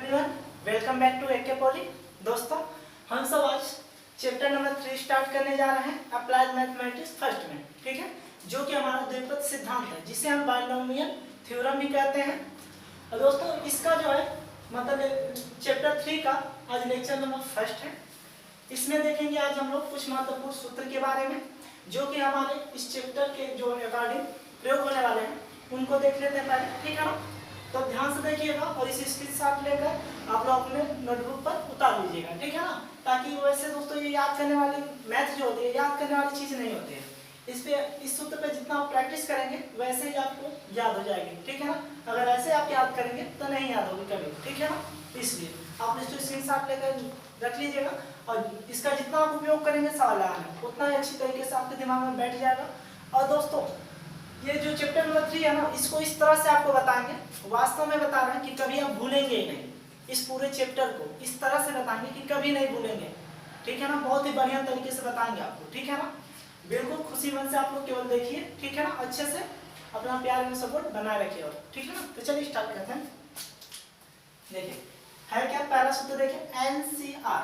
Everyone, welcome back to AK Poly. दोस्तों, हम सब आज चैप्टर नंबर 3 स्टार्ट करने जा रहे हैं अप्लाइड मैथमेटिक्स फर्स्ट में, ठीक है, जो कि हमारा द्विपद सिद्धांत है, जिसे हम बाइनोमियल थ्योरम भी कहते हैं। और दोस्तों, इसका जो है मतलब चैप्टर 3 का आज लेक्चर नंबर फर्स्ट है। इसमें देखेंगे आज हम लोग कुछ महत्वपूर्ण सूत्र के बारे में, जो कि हमारे इस चैप्टर के जो अकॉर्डिंग प्रयोग होने वाले हैं उनको देख लेते हैं पहले, ठीक है ना। तो ध्यान से देखिएगा और इस स्क्रीनशॉट लेकर आप लोग अपने नोटबुक पर उतार लीजिएगा, ठीक है ना, ताकि वैसे दोस्तों ये याद करने वाली मैथ जो होती है याद करने वाली चीज़ नहीं होती है। इस सूत्र पे जितना आप प्रैक्टिस करेंगे वैसे ही आपको याद हो जाएगी, ठीक है ना। अगर ऐसे आप याद करेंगे तो नहीं याद होगी कभी, ठीक है ना। इसलिए आप इसको स्क्रीनशॉट लेकर रख लीजिएगा और इसका जितना आप उपयोग करेंगे सवाल आना उतना ही अच्छी तरीके से आपके दिमाग में बैठ जाएगा। और दोस्तों, ये जो चैप्टर नंबर 3 है ना, इसको इस तरह से आपको बताएंगे, वास्तव में बता रहे हैं कि कभी आप भूलेंगे ही नहीं। इस पूरे चैप्टर को इस तरह से बताएंगे कि कभी नहीं भूलेंगे, ठीक है ना। बहुत ही बढ़िया तरीके से बताएंगे आपको, ठीक है ना। बिल्कुल खुशी मन से आप लोग केवल देखिए, ठीक है ना, अच्छे से अपना प्यार एवं सपोर्ट बनाए रखिए, और ठीक है ना। तो चलिए स्टार्ट करते हैं। देखिए है क्या पहला सूत्र, देखिए NCR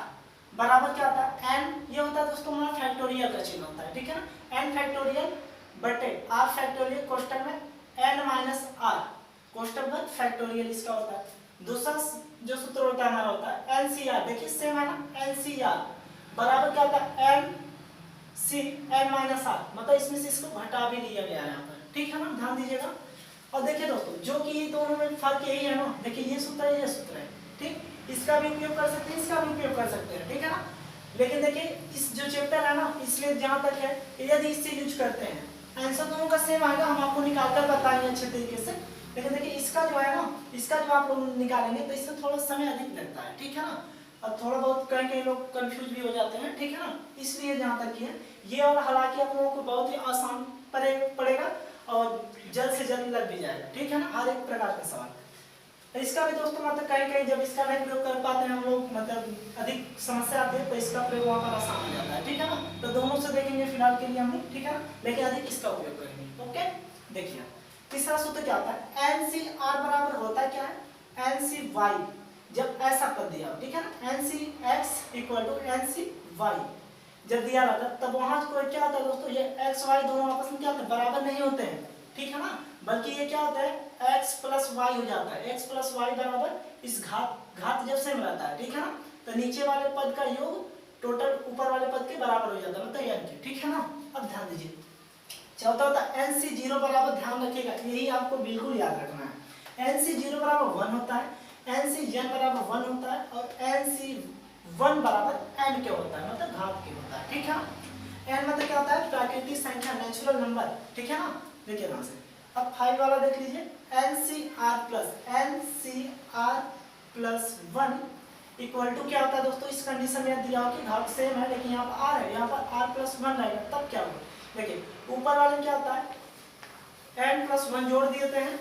बराबर क्या होता है, n ये होता है दोस्तों हमारा फैक्टोरियल का चिन्ह होता है, ठीक है ना। n फैक्टोरियल बटे r फैक्टोरियल कोष्टक में n माइनस r कोष्टक में फैक्टोरियल इसका होता है। दूसरा जो सूत्र होता है हमारा होता है NCR, देखिए सेम है ना, NCR बराबर क्या होता है n माइनस r, मतलब इसमें से इसको घटा भी लिया गया है यहाँ पर, ठीक है ना, ध्यान दीजिएगा। और देखिए दोस्तों, जो कि दोनों में फर्क यही है ना, देखिए ये सूत्र है, ये सूत्र है, ठीक, इसका भी उपयोग कर सकते हैं, इसका भी उपयोग कर सकते हैं, ठीक है ना। लेकिन देखिए इस जो चैप्टर है ना, इसलिए जहाँ तक है यदि इससे यूज करते हैं आंसर दोनों का सेम आएगा, हम आपको निकाल कर बताएंगे अच्छे तरीके से। लेकिन देखिए इसका जो है ना, इसका जो आप लोग निकालेंगे तो इसमें थोड़ा समय अधिक लगता है, ठीक है ना, और थोड़ा बहुत कई लोग कंफ्यूज भी हो जाते हैं, ठीक है ना। इसलिए जहाँ तक है ये, और हालांकि आप लोगों को बहुत ही आसान पड़ेगा और जल्द से जल्द लग भी जाएगा, ठीक है ना, हर एक प्रकार का सवाल। तो इसका भी दोस्तों मतलब कहीं जब इसका नहीं प्रयोग कर पाते हैं हम लोग, मतलब अधिक समस्या आती है, तो इसका प्रयोग वहाँ पर आसान हो जाता है, ठीक है ना। तो दोनों से देखेंगे फिलहाल के लिए हम लोग, ठीक है ना, लेकिन अधिक इसका उपयोग करेंगे, ओके। देखिए तीसरा सूत्र क्या होता है, NCR बराबर होता है क्या है, NCY, जब ऐसा पद दिया हो, ठीक है ना, NCX इक्वल टू NCY जब दिया रहता है, तब वहां को क्या होता है दोस्तों, ये x y दोनों आपस में क्या होते हैं, बराबर नहीं होते हैं, ठीक है ना, बल्कि ये क्या होता है x प्लस वाई हो जाता है। x प्लस वाई बराबर इस घात जब सेम रहता है, ठीक है ना, तो नीचे वाले पद का योग टोटल ऊपर वाले पद के बराबर हो जाता है, मतलब यानी कि, ठीक है ना। अब ध्यान दीजिए, चौथा होता है NC0 बराबर, ध्यान रखिएगा, यही आपको बिल्कुल याद रखना है। NC0 बराबर 1 होता है, NCN बराबर 1 होता है, और NC1 बराबर n के होता है, मतलब घात के होता है, ठीक है ना। n मतलब क्या होता है, प्राकृतिक संख्या, नेचुरल नंबर, ठीक है ना। देखिए ध्यान से, अब 5 वाला देख लीजिए, NCR प्लस 1 इक्वल टू क्या होता है दोस्तों, इस कंडीशन में दिया हो कि घात सेम है लेकिन यहाँ पर r है, यहाँ पर r प्लस 1 रहेगा, तब क्या होगा, देखिए ऊपर वाले में क्या होता है n प्लस 1 जोड़ देते हैं,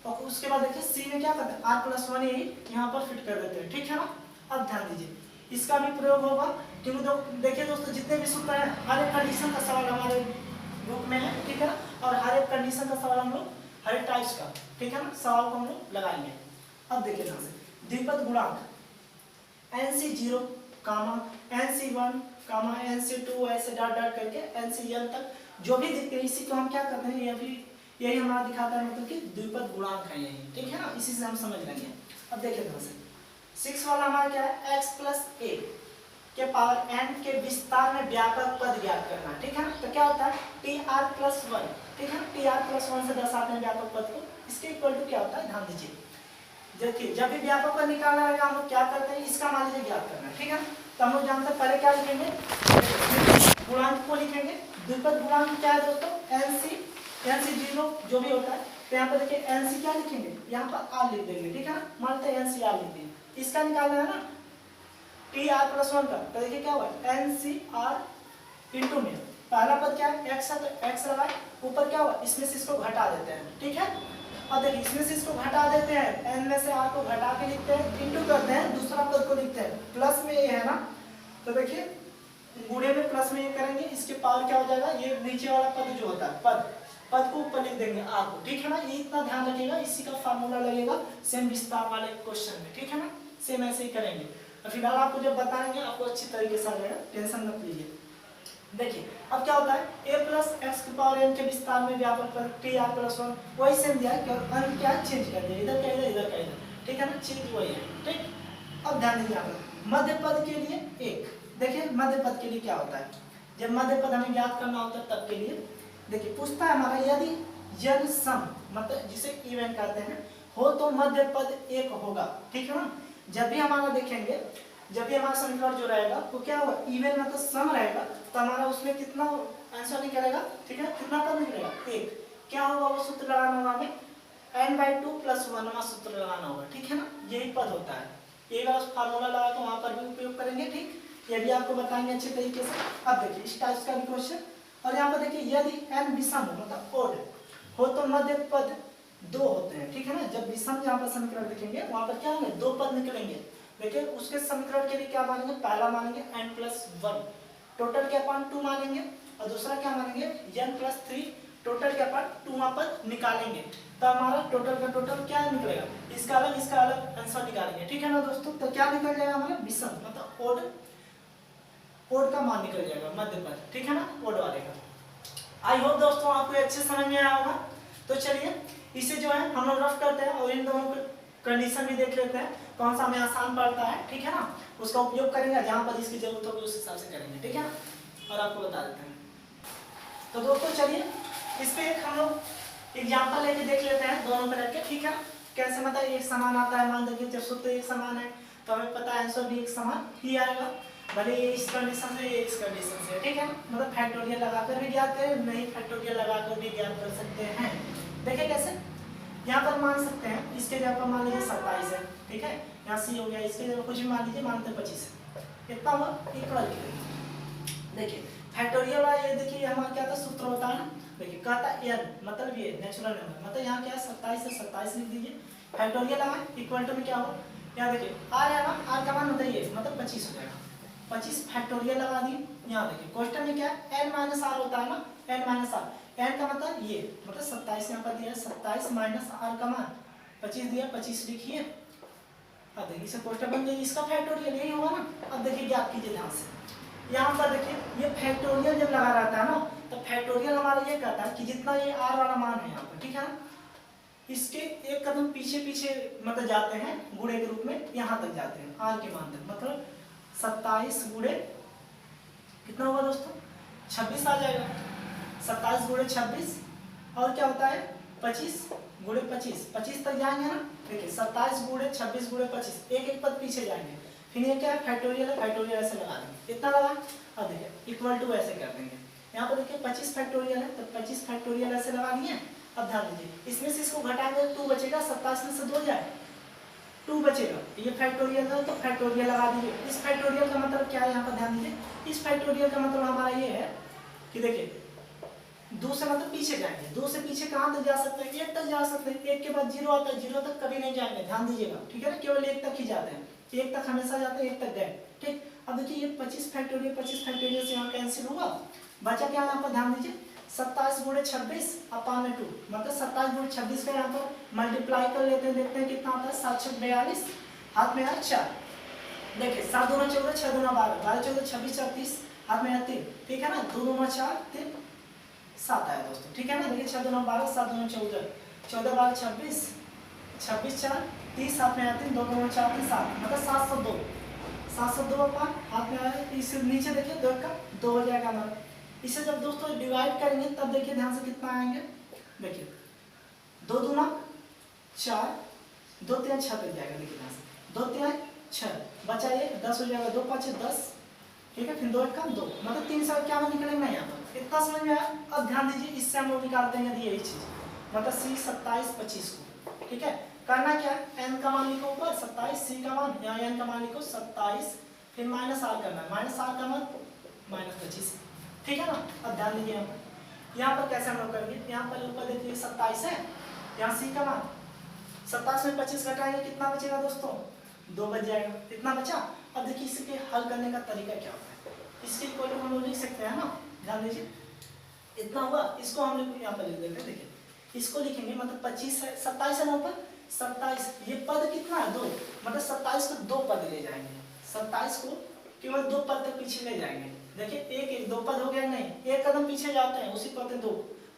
और उसके बाद देखिए c में क्या करते हैं r प्लस 1 यही यहाँ पर फिट कर देते हैं, ठीक है ना। अब ध्यान दीजिए, इसका भी प्रयोग होगा, क्योंकि देखिए दोस्तों जितने भी सूत्र हैं हर एक कंडीशन का सवाल हमारे बुक में है, ठीक है ना, और हर एक कंडीशन का सवाल हम लोग हर एक टाइप्स का, ठीक है ना, सवाल को हम लोग लगाएंगे। अब देखिए ध्यान से, द्विपद गुणांक NC0 NC1 NC2 ऐसे डॉट करके NCN तक जो भी दिखते हैं, इसी को हम क्या करते हैं, यही हमारा दिखाता है, मतलब कि द्विपद गुणांक है यही, ठीक है ना, इसी से हम समझ लेंगे। अब देखिए ध्यान से, 6 वाला हमारा क्या है, x प्लस a के पावर n के विस्तार में व्यापक पद ज्ञात करना, ठीक है ना। तो क्या होता है TR प्लस 1, ठीक है ना, TR प्लस 1 से दर्शाते हैं व्यापक पद को, इसके इक्वल टू क्या होता है, ध्यान दीजिए, देखिए जब भी व्यापक पद निकालना रहेगा हम लोग क्या करते हैं, इसका मान लीजिए ज्ञात करना, ठीक है ना। तो हम लोग जानते हैं पहले क्या लिखेंगे, गुणांक को लिखेंगे। द्विपद गुणांक क्या है दोस्तों, NC0 जो भी होता है, तो यहाँ पर देखिए NC क्या लिखेंगे, यहाँ पर R लिख देंगे, ठीक है ना, मानते हैं NCR लिख देंगे, इसका निकालना है ना TR प्लस 1 का, तो देखिए क्या हुआ NCR इंटू में पहला पद क्या है x है, तो x लगाए, ऊपर क्या हुआ इसमें से इसको घटा देते हैं, ठीक है। अब देखिए इसमें से इसको घटा देते हैं, n में से r को घटा के लिखते हैं, इंटू करते हैं, दूसरा पद को लिखते हैं, प्लस में ये है ना, तो देखिए गुणे में प्लस में ये करेंगे, इसके पावर क्या हो जाएगा, ये नीचे वाला पद जो होता है पद को ऊपर लिख देंगे r को, ठीक है ना। ये इतना ध्यान रखिएगा, इसी का फार्मूला लगेगा सेम विस्तार वाले क्वेश्चन में, ठीक है ना, सेम ऐसे ही करेंगे। और फिलहाल आपको जब बताएंगे आपको अच्छी तरीके से आ जाएगा, टेंशन मत लीजिए। देखिए अब क्या होता है, a प्लस एक्स की पावर n के विस्तार में व्यापक पर टी आर प्लस 1 वही सेम दिया है, केवल अंक क्या चेंज कर दिया, इधर का इधर, इधर का इधर, ठीक है ना, चीज वही है। ठीक, अब ध्यान दीजिए यहाँ पर मध्य पद के लिए एक, देखिए मध्य पद के लिए क्या होता है, जब मध्य पद हमें ज्ञात करना होता है तब के लिए देखिए पूछता है हमारा यदि जन सम मतलब जिसे इवन कहते हैं हो तो मध्य पद एक होगा, ठीक है ना। जब भी हमारा देखेंगे, जब भी हमारा समीकरण जो रहेगा तो क्या होगा, इवन मतलब सम रहेगा, तो हमारा उसमें कितना आंसर निकलेगा, ठीक है, कितना पद निकलेगा, एक। क्या होगा वो सूत्र लगाना होगा हमें, n/2 + 1 हमारा सूत्र लगाना होगा, ठीक है ना, यही पद होता है। एक बार फार्मूला लगा तो वहां पर भी उपयोग करेंगे, ठीक, ये भी आपको बताएंगे अच्छे तरीके से। अब देखिए इस टाइप का भी क्वेश्चन, और यहाँ पर देखिए यदि n विषम मतलब ओड हो तो मध्य पद दो होते हैं, ठीक है ना। जब विषम यहाँ पर समीकरण देखेंगे वहां पर क्या होंगे, दो पद निकलेंगे। देखिए उसके समीकरण के लिए क्या मानेंगे, पहला मानेंगे n+1 टोटल के अपान 2 मानेंगे, और दूसरा क्या मानेंगे n+3 टोटल के अपान 2 पद निकालेंगे, तो हमारा टोटल का टोटल क्या निकलेगा, इसका अलग आंसर निकालेंगे, ठीक है ना दोस्तों। तो क्या निकल जाएगा हमारा विषम मतलब ओड का मान निकल जाएगा मध्य पद, ठीक है ना, ओड वाले का। आई होप दोस्तों आपको अच्छे समझ में आया होगा। तो चलिए इसे जो है हम लोग रफ करते हैं और इन दोनों को कंडीशन भी देख लेते हैं, कौन सा हमें आसान पड़ता है, ठीक है ना, उसका उपयोग करेंगे, जहां पर इसकी जरूरत होगी उस हिसाब से करेंगे, ठीक है ना, और आपको बता देते हैं। तो दोस्तों चलिए इस पे एक हम लोग एग्जांपल लेके देख लेते हैं, दोनों पे रख के, ठीक है, कैसे मतलब एक समान आता है, मान लीजिए जब सूत्र एक समान है तो हमें पता है आंसर भी एक समान ही आएगा, भले ये इस कंडीशन से ये इस कंडीशन से, ठीक है, मतलब फैक्टोरियल लगाकर भी ज्ञात करें, नहीं फैक्टोरियल लगाकर भी ज्ञात कर सकते हैं। देखिए कैसे, यहाँ पर मान सकते हैं इसके जगह पर मान लीजिए 27 है, ठीक है, यहाँ सी हो गया, इसके जगह कुछ भी मान लीजिए, मानते 25 है, कितना हुआ इक्वल के। देखिए फैक्टोरियल वाला ये देखिए हमारा क्या था सूत्र होता है ना, देखिए कहता n मतलब ये नेचुरल नंबर, मतलब यहाँ क्या है 27 से 27 लिख दीजिए, फैक्टोरियल आए इक्वल टू में क्या होगा, यहाँ देखिए r है ना, r का मान बताइए मतलब 25 हो जाएगा, 25 फैक्टोरियल लगा दिए। यहाँ देखिए क्वेश्चन में क्या है n - r होता है ना, n - r, n का मतलब ये मतलब 27 यहाँ पर दिया है, 27 माइनस r का मान 25 दिया, 25 लिखिए। अब देखिए इसे क्वेश्चन बन गई, इसका फैक्टोरियल यही होगा ना। अब देखिए ज्ञात कीजिए ध्यान से, यहाँ पर देखिए ये फैक्टोरियल जब लगा रहता है ना, तो फैक्टोरियल हमारा ये कहता है कि जितना ये r वाला मान है यहाँ पर, ठीक है ना, इसके एक कदम पीछे पीछे मतलब जाते हैं गुणे के रूप में, यहाँ तक जाते हैं r के मान तक, मतलब 27 गुणे कितना होगा दोस्तों 26 आ जाएगा, 27 गुणे 26 और क्या होता है 25 गुणे 25, 25 तक जाएंगे ना। देखिए 27 गुणे 26 गुणे 25, एक एक पद पीछे जाएंगे, फिर ये क्या है फैक्टोरियल है, फैक्टोरियल ऐसे लगा देंगे, इतना लगा। अब देखिए इक्वल टू ऐसे कर देंगे, यहाँ पर देखिए 25 फैक्टोरियल है तो 25 फैक्टोरियल ऐसे लगा दिए। अब ध्यान दीजिए इसमें से इसको घटाएंगे 2 बचेगा, 27 में से 2 जाए 2 बचेगा, ये फैक्टोरियल है तो फैक्टोरियल लगा दीजिए। इस फैक्टोरियल का मतलब क्या है, यहाँ पर ध्यान दीजिए, इस फैक्टोरियल का मतलब हमारा ये है कि देखिए 2 से मतलब पीछे जाएंगे, 2 से पीछे कहाँ तक जा सकते हैं, 1 तक जा सकते हैं, 1 के बाद 0 आता है, 0 तक कभी नहीं जाएंगे, ध्यान दीजिएगा, ठीक है ना, केवल 1 तक ही जाते हैं, 1 तक हमेशा जाते हैं, 1 तक गए, ठीक। अब देखिए ये 25 फैक्टोरियल से यहाँ कैंसिल हुआ, बचा क्या यहाँ पर ध्यान दीजिए 27 गुणे 26 अपान 2, मतलब 27 गुणे 26 का यहाँ पर मल्टीप्लाई कर लेते हैं, देखते हैं कितना आता है 7 6 42, हाथ में आया 4, देखिए 7 दूना 14, 6 दूना 12, 12 14 26 34, हाथ में आया 3, ठीक है ना, 2 दूना 4 3 7 आया दोस्तों, ठीक है ना। देखिए 6 दूना 12, 7 दूना 14, 14 12 26, 26 4 30, हाथ में आया 3, 2 दूना 4 3 7, मतलब 702, 702 अपान हाथ में आया, इस नीचे देखिए 2 का 2 हो जाएगा हमारा। इसे जब दोस्तों डिवाइड करेंगे तब देखिए ध्यान से कितना आएंगे, देखिए 2 दूना 4, 2 3 6 तक जाएगा, देखिए ध्यान से 2 3 6 बचा ये 10 हो जाएगा, 2 5 10, ठीक है, फिर 2 1 का 2, मतलब 3 से क्या निकलेगा यहाँ पर, इतना समझ में आया। अब ध्यान दीजिए इससे हम लोग निकालते हैं यदि यही चीज, मतलब c 27 25 को, ठीक है, करना क्या है n का मान लिखो ऊपर 27, c का मान यहाँ n का मान लिखो 27, फिर माइनस r करना है, माइनस r का मान माइनस 25, ठीक है ना। अब ध्यान दीजिए यहाँ पर कैसे हम लोग करेंगे, यहाँ पर ऊपर देखिए 27 है, यहाँ c का मान 27 में 25 घटाएंगे कितना बचेगा दोस्तों 2 बच जाएगा, इतना बचा। अब देखिए इसके हल करने का तरीका क्या होता है, इसके इक्वल टू हम लोग लिख सकते हैं ना, ध्यान दीजिए इतना हुआ, इसको हम लोग यहाँ पर लिख देते हैं, देखिए इसको लिखेंगे मतलब 25 है 27 है ना ऊपर, 27, ये पद कितना है 2, मतलब 27 को 2 पद ले जाएंगे, 27 को केवल 2 पद तक पीछे ले जाएंगे। देखिए एक 2 पद हो गया, नहीं एक कदम पीछे जाते हैं उसी पद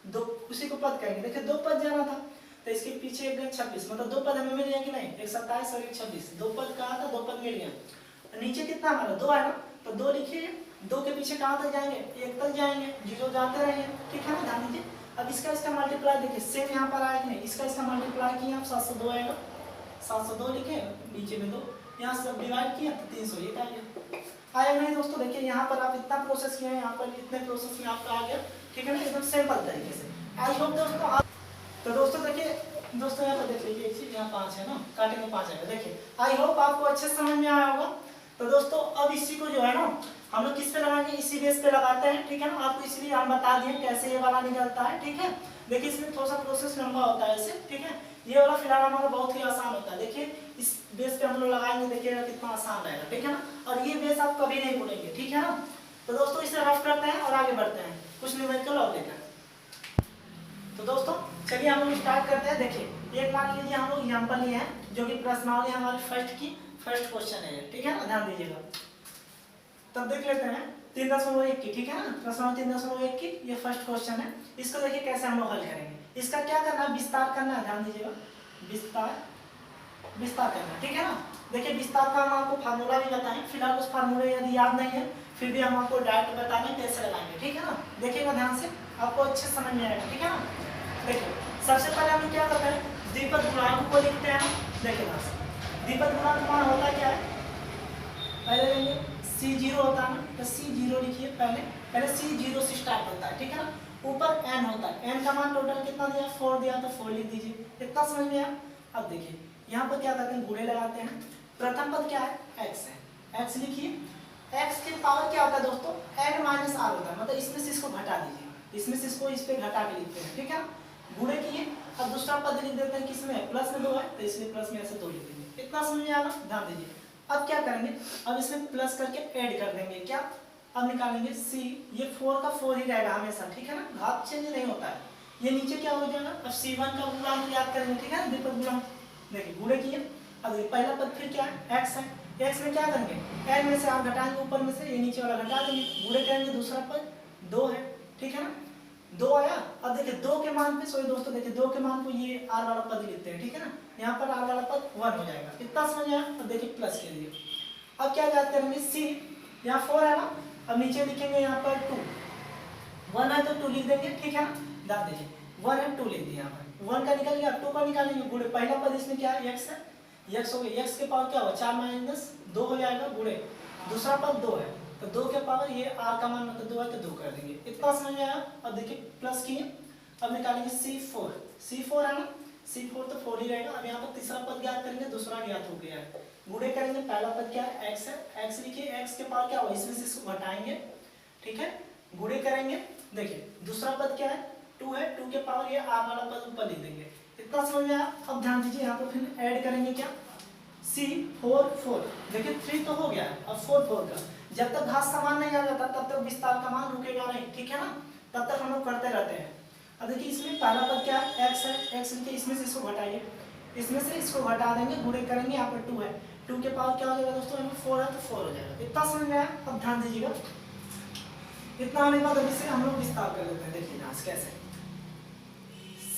2 उसी को पद कहेंगे। देखिए 2 पद जाना था तो इसके पीछे एक 26, मतलब 2 पद हमें मिल गया कि नहीं, एक 27 और एक 26, 2 पद कहा था 2 पद मिल गया। नीचे कितना हमारा 2 है ना, तो 2 लिखिए, 2 के पीछे कहाँ तक जाएंगे, 1 तक जाएंगे, 0 जाते रहेंगे, ठीक है ना, ध्यान दीजिए। अब इसका मल्टीप्लाई देखिए सेम यहाँ पर आया कि नहीं, इसका मल्टीप्लाई किया आप 702 आएगा, 702 लिखे, नीचे में 2, यहाँ से डिवाइड किया तो 301 आ गया। आया नहीं दोस्तों, देखिए यहाँ पर आप इतना प्रोसेस किए हैं, यहाँ पर इतने प्रोसेस में आपका आ गया, ठीक है ना, एकदम सिंपल तरीके से। आई होप दोस्तों आप, तो दोस्तों देखिए दोस्तों यहाँ पर देख लीजिए, एक चीज यहाँ 5 है ना, काटेंगे 5 आएगा। देखिए आई होप आपको अच्छे समझ में आया होगा। तो दोस्तों अब इसी को जो है ना हम लोग किस पे लगाएंगे, इसी बेस पे लगाते हैं, ठीक है ना, आपको इसलिए हम बता दिए कैसे ये वाला निकलता है, ठीक है। देखिए इसमें थोड़ा सा प्रोसेस लंबा होता है ऐसे, ठीक है। ये वाला फिलहाल हमारा बहुत ही आसान होता है, देखिए इस बेस पे हम लोग लगाएंगे, देखिएगा कितना आसान रहेगा, ठीक है ना, और ये बेस आप कभी नहीं भूलेंगे, ठीक है ना। तो दोस्तों इसे रफ करते हैं और आगे बढ़ते हैं कुछ न्यूमेरिकल और लेकर। तो दोस्तों चलिए हम लोग स्टार्ट करते हैं। देखिए एक मान लीजिए हम लोग एग्जांपल लिए हैं जो कि प्रश्नावली हमारी फर्स्ट क्वेश्चन है, ठीक है ना, ध्यान दीजिएगा। तब देख लेते हैं 3.1 की, ठीक है ना, प्रश्नावली 3.1 की ये फर्स्ट क्वेश्चन है। इसको देखिए कैसे हम लोग हल करेंगे। इसका क्या करना है, विस्तार करना है, ध्यान दीजिएगा, विस्तार करना है, ठीक है ना। देखिए विस्तार का हम आपको फार्मूला भी बताएं, फिलहाल उस फार्मूले यदि याद नहीं है फिर भी हम आपको डायरेक्ट बता दें कैसे लगाएंगे, ठीक है ना। देखिएगा ध्यान से, आपको अच्छे समझ में आएगा, ठीक है ना। देखिए सबसे पहले हम क्या करते हैं, द्विपद गुणांक को लिखते हैं। देखिए ध्यान से, द्विपद गुणांक मान होता क्या है, पहले लेंगे C0 होता है ना, तो C0 लिखिए, पहले C0 से स्टार्ट होता है, ठीक है ना। ऊपर n होता है, n का मान टोटल कितना दिया, 4 दिया, तो 4 लिख दीजिए, इतना समझ में आया। अब देखिए यहाँ पर क्या करते हैं, गुणे लगाते हैं। प्रथम पद क्या है, x है, x लिखिए। x के पावर क्या होता है दोस्तों, n माइनस r होता है, मतलब इसमें से इसको घटा दीजिए, इसमें से इसको इस पे घटा के लिखते हैं, ठीक है। गुणे किए, अब दूसरा पद लिख देते हैं, किसमें प्लस में 2 है तो इसलिए प्लस में ऐसे 2 लिख देंगे, इतना समझ में आया, ध्यान दीजिए। अब क्या करेंगे, अब इसमें प्लस करके ऐड कर देंगे, क्या, अब निकालेंगे c, ये 4 का 4 ही रहेगा हमेशा, ठीक है ना, घात चेंज नहीं होता है। ये नीचे क्या हो जाएगा, अब c1 का गुणांक याद करेंगे, ठीक है, द्विपद गुणांक। देखिए गुणे किए, अब ये पहला पद फिर क्या है, x है, x में क्या करेंगे, n में से आप घटाएंगे, ऊपर में से ये नीचे वाला घटा देंगे, गुणे करेंगे, दूसरा पद 2 है, ठीक है ना, 2 आया। अब देखिए 2 के मान पे, सॉरी दोस्तों देखिए 2 के मान को ये r वाला पद लिखते हैं, ठीक है ना, यहाँ पर r वाला पद 1 हो जाएगा, इतना समझ आया। अब देखिए प्लस के लिए अब क्या याद करेंगे, c, यहाँ 4 है ना, अब नीचे लिखेंगे यहाँ पर 2, 1 है तो 2 लिख देंगे, ठीक है ना, ध्यान दीजिए 1 है 2 लिख दिए, यहाँ पर 1 का निकल गया, 2 का निकालेंगे, गुणे पहला पद इसमें क्या है, x है, x हो गया, x के पावर क्या होगा 4 माइनस 2 हो जाएगा, गुणे दूसरा पद 2 है, तो 2 के पावर ये r का मान मतलब 2 है तो 2 कर देंगे, इतना समझ में आया। अब देखिए प्लस किए, अब निकालेंगे c4 है ना, c4 तो 4 ही रहेगा। अब यहाँ पर तीसरा पद ज्ञात करेंगे, दूसरा ज्ञात हो गया है, गुणे करेंगे, पहला पद क्या है, x है, x लिखिए, x के पावर क्या होगा, इसमें से इसको घटाएंगे, ठीक है, गुणे करेंगे। देखिए दूसरा पद क्या है, 2 है, 2 के पावर ये r वाला पद ऊपर लिख देंगे, इतना समझ में आया। अब ध्यान दीजिए यहाँ पर फिर ऐड करेंगे, क्या, c4 देखिए 3 तो हो गया, अब 4 का, जब तक घात समान नहीं आ जाता तब तक विस्तार का मान रुकेगा नहीं, ठीक है ना, तब तक हम लोग करते रहते हैं। अब देखिए इसमें पहला पद क्या है, x है, x लिखिए, इसमें से इसको घटाइए, इसमें से इसको घटा देंगे, गुणे करेंगे, यहाँ पर 2 है, 2 के पावर क्या हो जाएगा दोस्तों, यहाँ पर 4 है तो 4 हो जाएगा, इतना समझ में आया। अब ध्यान दीजिएगा, इतना होने के बाद अब इसे हम लोग विस्तार कर लेते हैं। देखिए यहाँ से कैसे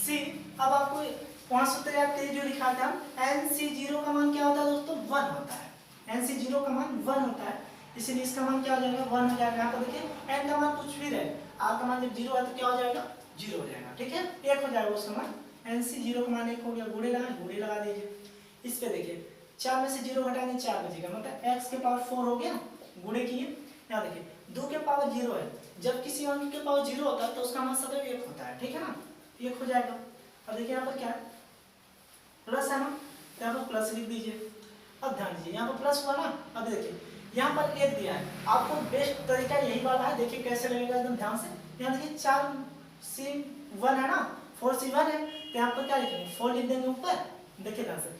c, अब आपको 5 सूत्र याद करिए जो लिखा था, nc0 का मान क्या होता है दोस्तों, 1 होता है, nc0 का मान 1 होता है, इसलिए इसका मान क्या हो जाएगा, 1 हो जाएगा। यहाँ पर देखिए n का मान कुछ भी रहे, r का मान जब 0 है तो क्या हो जाएगा, 0 हो जाएगा, ठीक है, 1 हो जाएगा उसका मान, nc0 का मान 1 हो गया, गुणे लगा दीजिए। इस पे देखिए 4 में से 0 घटाएंगे 4 बचेगा, मतलब x के पावर 4 हो गया, गुणे किए। यहाँ देखिए 2 के पावर 0 है, जब किसी अंक के पावर 0 होता है तो उसका मान सदैव 1 होता है, ठीक है ना, 1 हो जाएगा। अब देखिए यहाँ पर क्या है, प्लस है ना, तो यहाँ पर प्लस लिख दीजिए। अब ध्यान दीजिए यहाँ पर प्लस हुआ ना, अब देखिए यहाँ पर 1 दिया है, आपको बेस्ट तरीका यही वाला है, देखिए कैसे लगेगा एकदम ध्यान से। यहाँ देखिए 4c1 है ना, 4c1 है, तो यहाँ पर क्या लिखेंगे, 4 लिख देंगे ऊपर, देखिए ध्यान से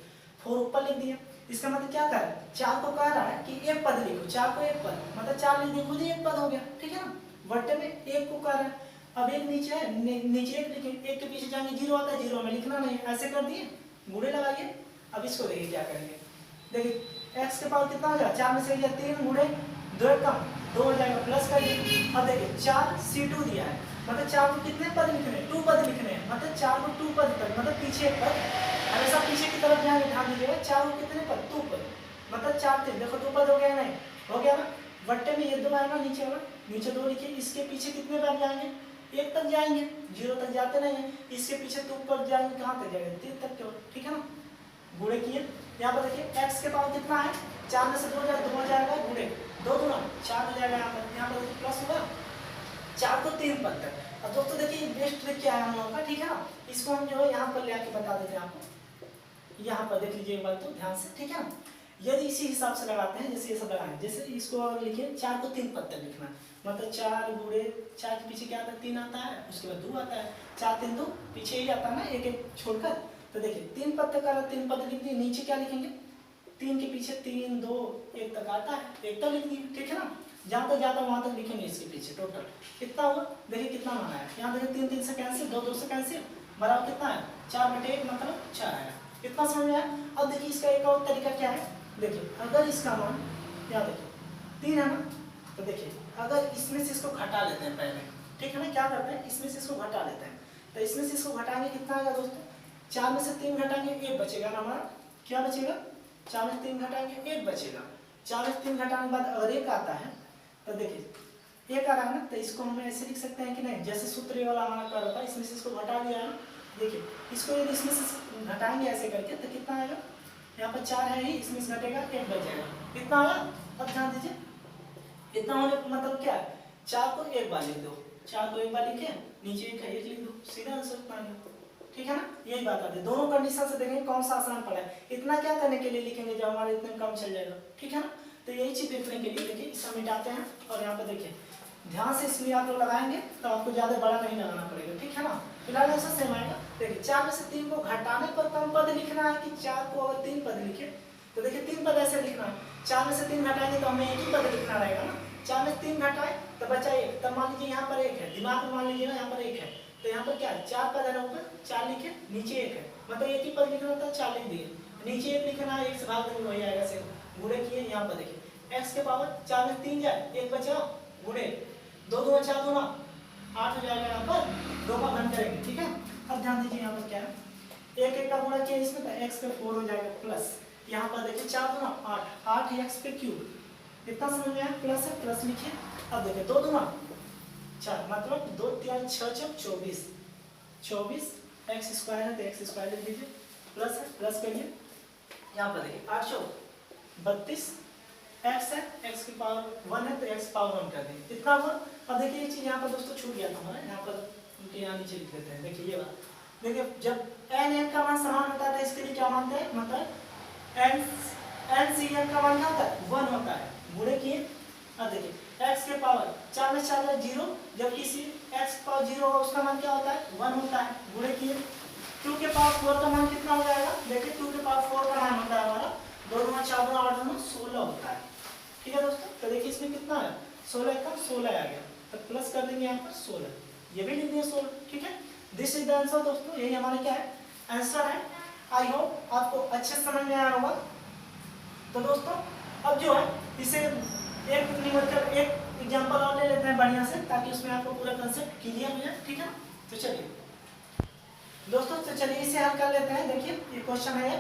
4 ऊपर लिख दिया, इसका मतलब क्या कर रहा है, 4 को कह रहा है कि एक पद लिखो, 4 को एक पद, मतलब 4 लिख दिए, खुद ही एक पद हो गया, ठीक है ना, बट्टे में 1 को कह रहा है। अब एक नीचे है, नीचे 1 लिखें, 1 के पीछे जाएंगे 0 आता है, 0 में लिखना नहीं, ऐसे कर दिए, गुणे लगाइए। अब इसको देखिए क्या करेंगे, देखिए x के पावर कितना हो जाएगा, 4 में से 3 गुणे 2 कम 2 हो जाएगा, प्लस करिए। अब देखिए 4 C2 दिया है, मतलब 4 को कितने पद लिखने हैं, 2 पद लिखने हैं, मतलब 4 को 2 पद तक, मतलब पीछे एक पद, हमेशा पीछे की तरफ ध्यान ध्यान दीजिएगा। 4 को कितने पद, 2 पद, मतलब 4 3 देखो 2 पद हो गया, नहीं हो गया ना। बट्टे में ये 2 आएगा, नीचे होगा, नीचे 2 लिखिए। इसके पीछे कितने बार जाएंगे, 1 तक जाएंगे, 0 तक जाते नहीं है। इसके पीछे 2 पर जाएंगे, कहाँ तक जाएंगे, 3 तक केवल, ठीक है ना। गुणे किए, यहाँ पर देखिए x के पावर कितना है, 4 में से 2 हो जाएगा, गुणे 2 गुना 4 हो जाएगा। यहाँ पर देखिए प्लस होगा, 4 को 3 पद तक। अब दोस्तों देखिए बेस्ट ट्रिक क्या है हम लोगों का, ठीक है ना। इसको हम जो है यहाँ पर ले आके बता देते हैं आपको। यहाँ पर देख लीजिए एक बार तो ध्यान से, ठीक है ना। यदि इसी हिसाब से लगाते हैं, जैसे ये सब लगाएं, जैसे इसको लिखिए 4 को 3 पद तक लिखना, मतलब 4 गुणे 4 के पीछे क्या आता है, 3 आता है, उसके बाद 2 आता है, 4 3 2 पीछे ही आता है ना, एक एक छोड़कर। तो देखिए 3 पद तक आ रहा, 3 पद लिख दिए, नीचे क्या लिखेंगे, 3 के पीछे 3 2 1 तक आता है, 1 तक लिख दिए, ठीक है ना। जहाँ तक जाता है वहाँ तक लिखेंगे, इसके पीछे टोटल कितना होगा, देखिए कितना माना है, यहाँ देखिए 3 3 से कैंसिल, 2 2 से कैंसिल, बराबर कितना है, 4/1 मतलब 4 आएगा। कितना समझ में आया। अब देखिए इसका एक और तरीका क्या है, देखिए अगर इसका मान यहाँ देखिए 3 है ना, तो देखिए अगर इसमें से इसको घटा लेते हैं पहले, ठीक है ना, क्या करते हैं, इसमें से इसको घटा लेते हैं, तो इसमें से इसको घटाएंगे कितना आएगा दोस्तों, 4 में से 3 घटाएंगे 1 बचेगा ना हमारा, क्या बचेगा, 4 में से 3 घटाएंगे 1 बचेगा। 4 में से 3 घटाने के बाद अगर 1 आता है, तो देखिए 1 आ रहा है ना, तो इसको हम ऐसे लिख सकते हैं कि नहीं, जैसे सूत्र ये वाला हमारा कर रहा था, इसमें से इसको घटा दिया है, देखिए इसको यदि इसमें से घटाएंगे ऐसे करके, तो कितना आएगा, यहाँ पर 4 है ही, इसमें से घटेगा 1 बच जाएगा, कितना आया। अब ध्यान दीजिए, इतना होने मतलब क्या है, 4 को 1 बार लिख दो, 4 को 1 बार लिखे, नीचे 1 है 1 लिख दो, सीधा आंसर इतना आएगा, ठीक है ना। यही बात आती है, दोनों कंडीशन से देखेंगे कौन सा आसान पड़ा है। इतना क्या करने के लिए लिखेंगे जब हमारे इतने कम चल जाएगा, ठीक है ना। तो यही चीज देखने के लिए देखिए इसे मिटाते हैं, और यहाँ पे देखिए ध्यान से इसलिए आप लोग लगाएंगे तो आपको ज्यादा बड़ा नहीं लगाना पड़ेगा, ठीक है ना। फिलहाल ऐसा सेम आएगा, देखिए 4 में से 3 को घटाने पर कम पद लिखना है कि 4 को अगर 3 पद लिखे, तो देखिए 3 पद ऐसे लिखना है, 4 में से 3 घटाएंगे तो हमें 1 ही पद लिखना रहेगा ना। 4 में से 3 घटाए तो बचा 1, तब मान लीजिए यहाँ पर 1 है, दिमाग में मान लीजिए ना यहाँ पर 1 है, तो यहाँ पर क्या है, 4 पद है ना, ऊपर 4 लिखे, नीचे 1 है, मतलब 1 ही पद लिखना होता है, 4 लिख दिए, नीचे 1 लिखना है, 1 से भाग देंगे वही आएगा, से गुणे किए। यहाँ पर देखिए x के पावर 4 में 3 जाए 1 बचा, गुणे 2 2 4 2 8 हो जाएगा, यहाँ पर 2 का घन करेंगे, ठीक है। अब ध्यान दीजिए यहाँ पर क्या है, 1 1 का गुणा किया इसमें, तो x पे 4 हो जाएगा, प्लस यहाँ पर देखिए 4 2 8 8 x पे क्यूब, इतना समझ में आया, प्लस है, प्लस लिखिए। अब देखिए 2 2 4 मतलब 2 3 6 6 24 24 x स्क्वायर है, तो x स्क्वायर लिख दीजिए, प्लस है, प्लस करिए। यहाँ पर देखिए 8 4 32 x है, x की पावर 1 है, तो x पावर 1 कर देंगे, इतना हुआ। अब देखिए ये चीज यहाँ पर दोस्तों छूट गया था हमारा, यहाँ पर उनके यहाँ नीचे लिख देते हैं, देखिए ये बात, देखिए जब n का मान समान होता है, इसके लिए क्या मानते हैं, मतलब n का मान क्या होता है, 1 होता है, गुणे किए। अब देखिए x के पावर 4 में 4 है 0, जब किसी x पावर 0 होगा उसका मान क्या होता है, 1 होता है, गुणे किए। 2 के पावर 4 का मान कितना हो जाएगा, देखिए 2 के पावर 4 का मान होता है हमारा 2 2 4 2 8 2 16 होता है, ठीक है दोस्तों। तो देखिए इसमें कितना है, 16 का 16 आ गया, तो प्लस कर देंगे यहाँ पर 16, ये भी लिख दिए 16, ठीक है। दिस इज द आंसर दोस्तों, यही हमारा क्या है, आंसर है। आई होप आपको अच्छे समझ में आया होगा। तो दोस्तों अब जो है इसे एक मतलब एक एग्जांपल और ले लेते हैं बढ़िया से, ताकि उसमें आपको पूरा कंसेप्ट क्लियर हो जाए, ठीक है। तो चलिए दोस्तों, तो चलिए इसे हल कर लेते हैं। देखिए ये क्वेश्चन है,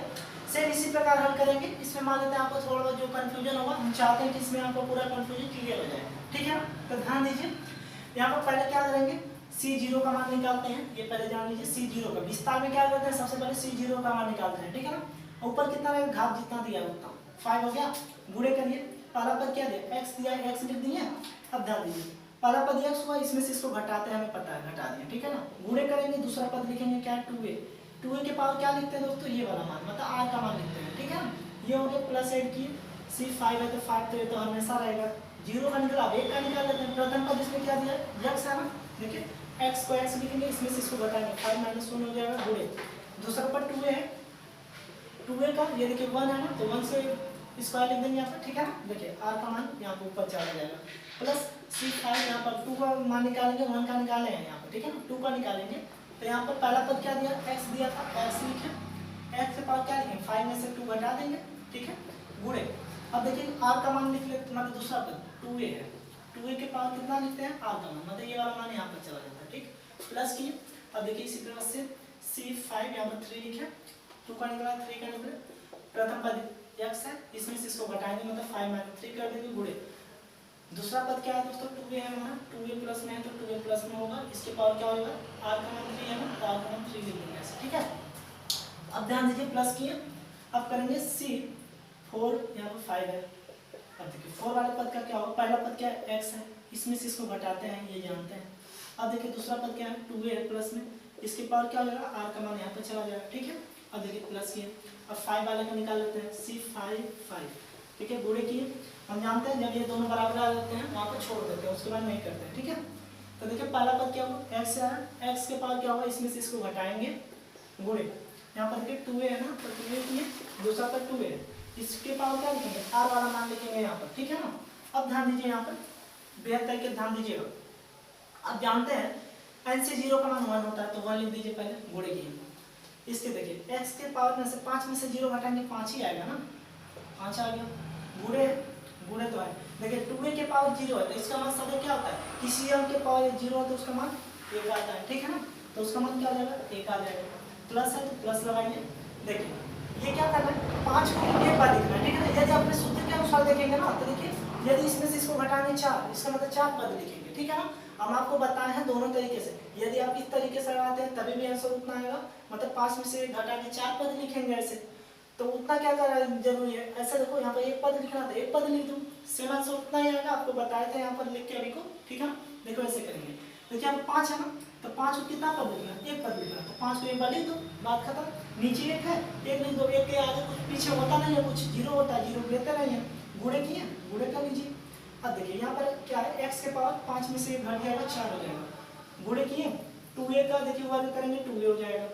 सेम इसी प्रकार हल करेंगे। इसमें मान लेते हैं आपको थोड़ा जो कंफ्यूजन होगा, हम चाहते हैं कि इसमें आपको पूरा कंफ्यूजन क्लियर हो जाए, ठीक है। तो ध्यान दीजिए, यहाँ पर पहले क्या करेंगे, C0 का मान निकालते हैं, ये पहले जान लीजिए। C0 का विस्तार में क्या करते हैं, सबसे पहले C0 का मान निकालते हैं, ठीक है ना। ऊपर कितना रहेगा, घात जितना दिया है उतना, 5 हो गया, गुणे करिए। पहला पद क्या दिया, x दिया, x लिख दिए। अब ध्यान दीजिए, पहला पद x हुआ, इसमें से इसको घटाते हैं, हमें पता है, घटा दिया, ठीक है ना। गुणे करेंगे, दूसरा पद लिखेंगे क्या, 2a के पावर क्या लिखते हैं दोस्तों, ये वाला मान, मतलब r का मान लिखते हैं, ठीक है ना। ये हो गया, प्लस ऐड किए, C5 है तो 5 तो ये तो हमेशा रहेगा, 0 का निकला, अब 1 का निकाल लेते हैं। प्रथम पद इसमें क्या दिया, x है ना, देखिए x को x लिखेंगे, इसमें से इसको घटाएंगे, 5 - 1 हो जाएगा, गुणे। दूसरा पद 2a है, 2a का ये देखिए 1 है ना, तो 1 से स्क्वायर लिख देंगे यहाँ पर, ठीक है ना। देखिए r का मान यहाँ पर ऊपर चला जाएगा, प्लस C5 यहाँ पर 2 का मान निकालेंगे, 1 का निकाले हैं यहाँ पर, ठीक है ना, 2 का निकालेंगे। तो यहाँ पर पहला पद क्या दिया, x दिया था, x लिखे, एक्स के पावर क्या लिखेंगे 5 में से 2 घटा देंगे, ठीक है, गुणे। अब देखिए आर का मान लिख लेते, मतलब दूसरा पद 2a है, 2a के पावर कितना लिखते हैं आर का मान, मतलब ये वाला मान यहाँ पर चला जाता है, ठीक, प्लस किए। अब देखिए इसी तरह से C5 यहाँ पर 3 लिखे, 2 का निकला 3 का निकला, प्रथम पद x है, इसमें से इसको घटाएंगे मतलब 5 माइनस 3 कर देंगे गुणे। दूसरा पद क्या है दोस्तों 2a है हमारा, 2a प्लस में है तो 2a प्लस में होगा, इसके पावर क्या होगा r का मान 3 है ना, तो r का मान 3 लिख देंगे ऐसे, ठीक है। अब ध्यान दीजिए प्लस किए, अब करेंगे C4 यहाँ पर 5 है। अब देखिए 4 वाले पद का क्या होगा, पहला पद क्या है x है, इसमें से इसको घटाते हैं ये जानते हैं। अब देखिए दूसरा पद क्या है 2a है प्लस में, इसके पावर क्या होगा r का मान यहाँ पर चला जाएगा, ठीक है। अब देखिए प्लस किए, अब 5 वाले का निकाल लेते हैं C5, ठीक है, गुणे किए। हम जानते हैं जब ये दोनों बराबर आ जाते हैं वहाँ पर छोड़ देते हैं, उसके बाद नहीं करते हैं, ठीक है। तो देखिए पहला पद क्या होगा x है, x के पावर क्या होगा इसमें से इसको घटाएंगे गुणे। यहाँ पर देखिए 2a है ना, तो 2a किए, दूसरा पद 2a है, इसके पावर क्या लिखेंगे r वाला मान लिखेंगे यहाँ पर, ठीक है ना। अब ध्यान दीजिए यहाँ पर बेहद करके ध्यान दीजिएगा, अब जानते हैं n से 0 का मान 1 होता है, तो 1 लिख दीजिए पहले गुणे किए। इसके देखिए x के पावर में से 5 में से 0 घटाएंगे 5 ही आएगा ना, 5 आ गया, गुणे गुणे तो है। देखिए 2a के पावर 0 है तो इसका मान सदा क्या होता है, किसी अंक के पावर 0 है तो उसका मान 1 आता है, ठीक है ना, तो उसका मान क्या आ जाएगा 1 आ जाएगा। प्लस है तो प्लस लगाइए, देखिए ये क्या करना है 5 को एक बार लिखना है, ठीक है ना। यदि अपने सूत्र के अनुसार देखेंगे ना तो देखिए यदि इसमें से इसको घटाएंगे 4, इसका मतलब 4 पद लिखेंगे, ठीक है ना। हम आपको बताए हैं दोनों तरीके से, यदि आप इस तरीके से लगाते हैं तभी भी आंसर उतना आएगा, मतलब 5 में से घटा के 4 पद लिखेंगे ऐसे, तो उतना क्या करना जरूरी है, ऐसा देखो यहाँ पर एक पद लिखना था एक पद लिख दूँ, सेम आंसर उतना ही आएगा, आपको बताए थे यहाँ पर लिख के अभी को, ठीक है। देखो ऐसे करेंगे, देखिए यहाँ 5 है ना, तो 5 को कितना पद लिखना है, एक पद लिखना है, तो 5 को एक बार लिख दो, बात खत्म। नीचे एक है, एक लिख दो, एक के आगे कुछ पीछे होता नहीं है, कुछ 0 होता है, 0 लेते नहीं है, गुणे किए गुणे कर लीजिए। अब देखिए यहाँ पर क्या है x के पावर 5 में से 1 घट जाएगा 4 हो जाएगा, गुणे किए 2a का देखिए वर्ग करेंगे 2a हो जाएगा,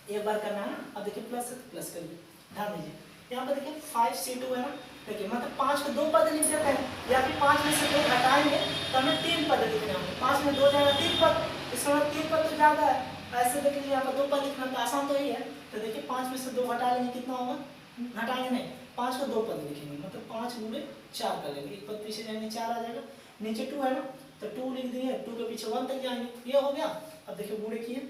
एक बार करना है ना। अब देखिए प्लस है प्लस करिए, ध्यान दीजिए यहाँ पर देखिए 5c2 है ना, देखिए मतलब 5 को 2 पद लिख देते हैं, या फिर 5 में से 2 घटाएंगे तो हमें 3 पद लिखने होंगे, 5 में 2 जाएगा 3 पद, इसका मतलब 3 पद तो ज़्यादा है, ऐसे देखिए यहाँ पर 2 पद लिखना तो आसान तो ही है, तो देखिए 5 में से 2 घटा लेंगे कितना होगा, घटाएंगे नहीं 5 को 2 पद लिखेंगे, मतलब 5 गुणे 4 कर लेंगे, एक पद पीछे जाएंगे 4 आ जाएगा, नीचे 2 है ना तो 2 लिख दिए, 2 के पीछे 1 तक जाएंगे, ये हो गया। अब देखिए गुणे किए,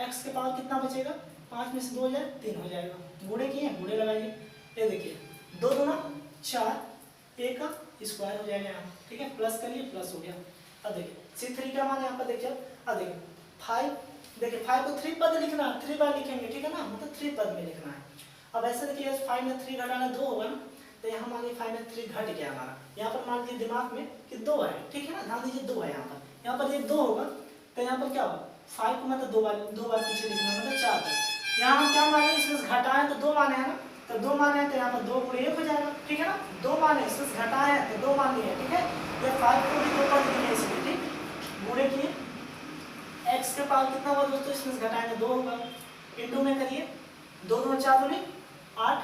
x के पावर कितना बचेगा 5 में से 2 जाए 3 हो जाएगा, गुणे किए गुणे लगाइए, ये देखिए 2 दूना 4, 1 का स्क्वायर हो जाएगा यहाँ, ठीक है, प्लस करिए प्लस हो गया। अब देखिए C3 का मान यहाँ पर देखिए, अब देखिए 5, देखिए 5 को 3 पद लिखना है, 3 बार लिखेंगे, ठीक है ना, मतलब 3 पद में लिखना है। अब ऐसे देखिए 5 में 3 घटाना 2 होगा ना, तो यहाँ मान लीजिए 5 में 3 घट गया हमारा, यहाँ पर मान लीजिए दिमाग में कि 2 है, ठीक है ना, ध्यान दीजिए 2 है यहाँ पर ये 2 होगा, तो यहाँ पर क्या होगा 5 को मतलब 2 बार पीछे लिखना है, मतलब 4 तक। यहाँ हम क्या माने इसमें घटाएं तो 2 माने हैं ना, तो 2 माने तो यहाँ पर 2 गुणे 1 हो जाएगा, ठीक है ना, 2 माने इसमें घटाए हैं तो 2 मान लिए, ठीक है, ये 5 को भी 2 पद लिखे इसलिए, ठीक, गुणे किए x के पावर कितना होगा दोस्तों, इसमें घटाएंगे 2 होगा, इंटू में करिए 2 2 4 दूनी 8,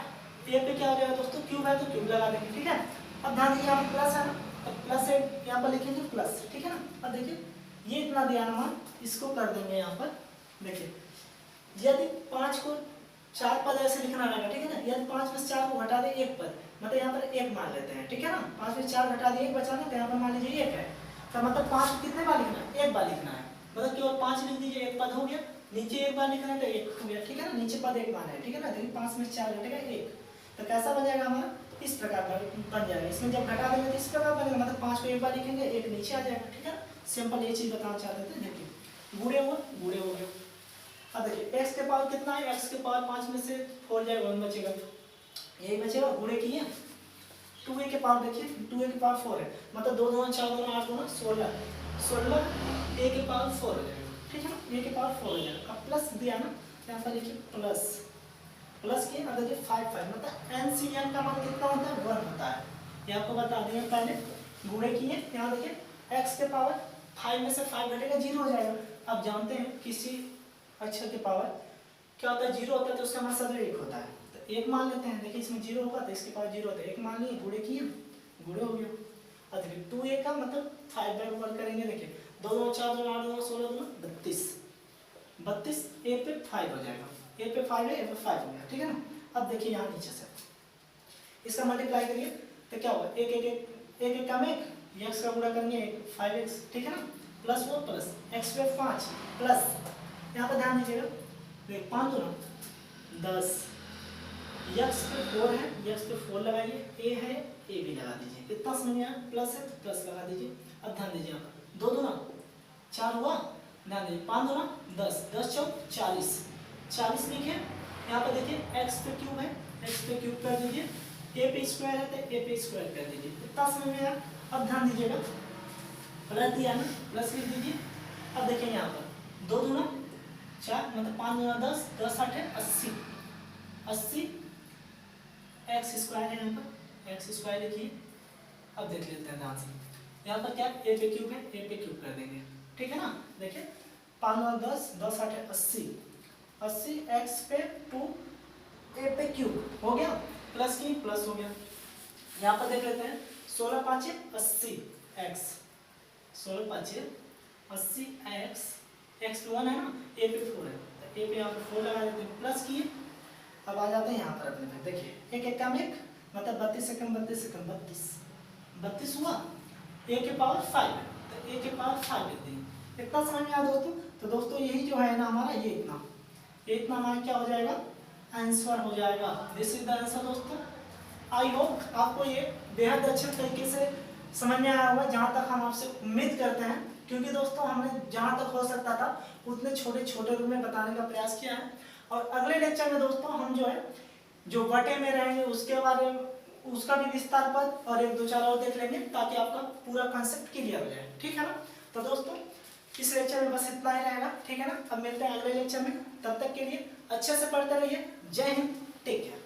ये पे क्या हो जाएगा दोस्तों क्यूब है तो क्यूब लगा देंगे, ठीक है। अब ध्यान दीजिए यहाँ प्लस है ना, तो प्लस है यहाँ पर लिखेंगे प्लस, ठीक है ना। अब देखिए ये इतना दिया ना मान, इसको कर देंगे यहाँ पर, देखिए यदि 5 को 4 पद ऐसे लिखना रहेगा, ठीक है ना, यदि 5 में से 4 को घटा दे 1 पद, मतलब यहाँ पर 1 मान लेते हैं, ठीक है ना, 5 में 4 घटा दिए 1 बचा ना, तो यहाँ पर मान लीजिए 1 है, तो मतलब 5 को कितने बार लिखना है 1 बार लिखना है, मतलब केवल 5 लिख दीजिए 1 पद हो गया, नीचे 1 बार लिखना है तो 1 हो गया, ठीक है ना, नीचे पद 1 मान है, ठीक है ना, देखिए 5 में 4 घटेगा 1, तो कैसा बन जाएगा हमारा इस प्रकार बन जाएगा, इसमें जब घटा देंगे तो इस प्रकार बनेगा, मतलब 5 को 1 बार लिखेंगे 1 नीचे आ जाएगा, ठीक है, सिंपल ये चीज बताना चाहते थे। देखिए गुणे हुआ गुणे हो गया। अब देखिए x के पावर कितना है, x के पावर 5 में से 4 जाएगा 1 बचेगा, यही बचेगा, गुणे किए 2a के पावर देखिए 2a के पावर 4 है, मतलब 2 2 4 2 8 2 16, 16 a के पावर 4 हो जाएगा, ठीक है ना, a के पावर 4 हो जाएगा। अब प्लस दिया ना, यहाँ पर लिखिए प्लस, प्लस किए, अब देखिए 5 5, मतलब NCN का मान कितना होता है 1 होता है, ये आपको बता दिए पहले, गुणे किए, यहाँ देखिए x के पावर 5 में से 5 घटेगा 0 हो जाएगा। अब जानते हैं किसी अक्षर के पावर क्या होता है 0 होता है तो उसका मान सदैव 1 होता है, तो 1 मान लेते हैं, देखिए इसमें 0 होगा तो इसके पावर 0 होता है, 1 मान लिए गुणे किए गुणे हो गया। अब देखिए 2a का मतलब 5 बार वर्ग करेंगे, देखिए 2 2 4 2 8 2 16 2 32, 32 a पे 5 हो जाएगा, ए पे 5 है, ए पे 5 हो गया, ठीक है ना। अब देखिए यहाँ नीचे से इसका मल्टीप्लाई करिए तो क्या होगा, एक का में x का गुणा करेंगे 5x, ठीक है ना, प्लस वो प्लस x पे 5 प्लस यहाँ पर ध्यान दीजिएगा, तो 5 दो ना 10, x पे 4 है, x पे 4 लगाइए, a है a भी लगा दीजिए, इतना समझ में आया, प्लस है तो प्लस लगा दीजिए। अब ध्यान दीजिए यहाँ पर 2 दूना 4 हुआ, ध्यान दीजिए 5 दूना 10, 10 चौक 40, 40 लिखे। यहाँ पर देखिए x पे क्यूब है, x पे क्यूब कर दीजिए, a पे स्क्वायर है तो a पे स्क्वायर कर दीजिए, इतना समझ में आया। अब ध्यान दीजिएगा प्लस दिया ना, प्लस लिख दीजिए। अब देखिए यहाँ पर 2 दूना 4 मतलब 5 दूना 10, 10 8 है 80, 80 एक्स स्क्वायर है, यहाँ पर एक्स स्क्वायर लिखिए। अब देख लेते हैं ध्यान से, यहाँ पर क्या ए पे क्यूब है, ए पे क्यूब कर देंगे, ठीक है ना। देखिए 5 दूना 10, 10 8 है 80, 80 एक्स पे 2 ए पे क्यूब हो गया, प्लस की प्लस हो गया। यहाँ पर देख लेते हैं 16 5 80 एक्स, 16 5 80 एक्स, एक्स पे 1 है ना, ए पे 4 है तो ए पे यहाँ पर 4 लगा देते हैं, प्लस किए। अब आ जाते हैं यहाँ पर अपने में, देखिए एक कम एक मतलब 32 से कम 32 से कम 32, 32 हुआ, ए के पावर 5 है तो ए के पावर 5 लिख देंगे, इतना समझ में आया दोस्तों। तो दोस्तों यही जो है ना हमारा ये इतना हमारा क्या हो जाएगा, आंसर हो जाएगा। दिस इज द आंसर दोस्तों। आई होप आपको ये बेहद अच्छे तरीके से समझ में आया होगा, जहाँ तक हम आपसे उम्मीद करते हैं, क्योंकि दोस्तों हमने जहाँ तक हो सकता था उतने छोटे छोटे रूप में बताने का प्रयास किया है। और अगले लेक्चर में दोस्तों हम जो बटे में रहेंगे उसके बारे में, उसका भी विस्तार पर और 1 2 4 और देख लेंगे, ताकि आपका पूरा कॉन्सेप्ट क्लियर हो जाए, ठीक है ना। तो दोस्तों इस लेक्चर में बस इतना ही रहेगा, ठीक है ना। अब मिलते हैं अगले लेक्चर में, तब तक के लिए अच्छे से पढ़ते रहिए। जय हिंद, टेक केयर।